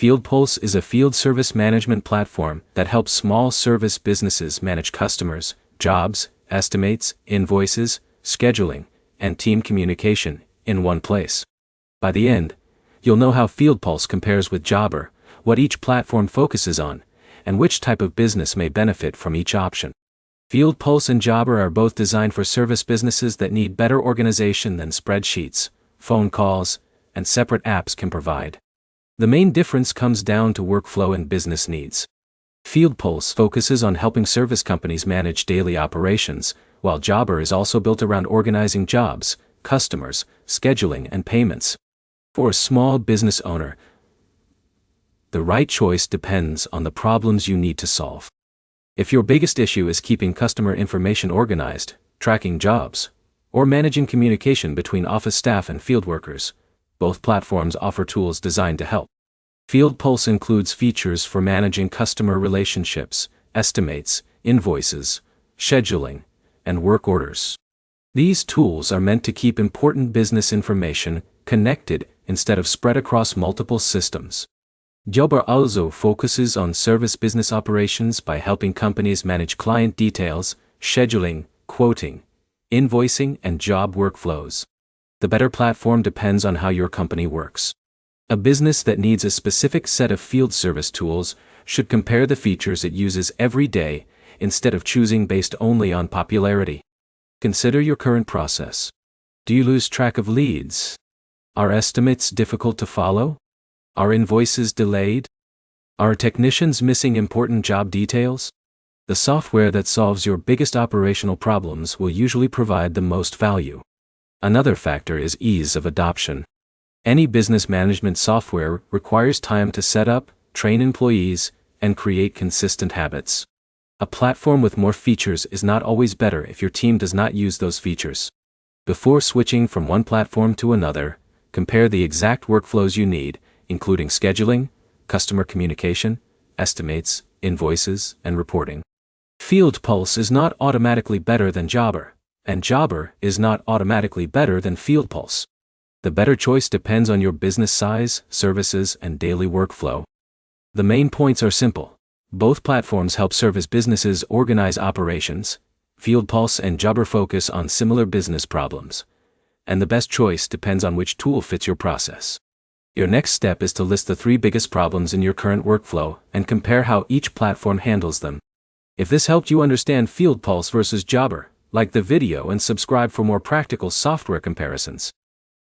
FieldPulse is a field service management platform that helps small service businesses manage customers, jobs, estimates, invoices, scheduling, and team communication in one place. By the end, you'll know how FieldPulse compares with Jobber, what each platform focuses on, and which type of business may benefit from each option. FieldPulse and Jobber are both designed for service businesses that need better organization than spreadsheets, phone calls, and separate apps can provide. The main difference comes down to workflow and business needs. FieldPulse focuses on helping service companies manage daily operations, while Jobber is also built around organizing jobs, customers, scheduling, and payments. For a small business owner, the right choice depends on the problems you need to solve. If your biggest issue is keeping customer information organized, tracking jobs, or managing communication between office staff and field workers, both platforms offer tools designed to help. FieldPulse includes features for managing customer relationships, estimates, invoices, scheduling, and work orders. These tools are meant to keep important business information connected instead of spread across multiple systems. Jobber also focuses on service business operations by helping companies manage client details, scheduling, quoting, invoicing, and job workflows. The better platform depends on how your company works. A business that needs a specific set of field service tools should compare the features it uses every day instead of choosing based only on popularity. Consider your current process. Do you lose track of leads? Are estimates difficult to follow? Are invoices delayed? Are technicians missing important job details? The software that solves your biggest operational problems will usually provide the most value. Another factor is ease of adoption. Any business management software requires time to set up, train employees, and create consistent habits. A platform with more features is not always better if your team does not use those features. Before switching from one platform to another, compare the exact workflows you need, including scheduling, customer communication, estimates, invoices, and reporting. FieldPulse is not automatically better than Jobber, and Jobber is not automatically better than FieldPulse. The better choice depends on your business size, services, and daily workflow. The main points are simple. Both platforms help service businesses organize operations. FieldPulse and Jobber focus on similar business problems. And the best choice depends on which tool fits your process. Your next step is to list the 3 biggest problems in your current workflow and compare how each platform handles them. If this helped you understand FieldPulse versus Jobber, like the video and subscribe for more practical software comparisons.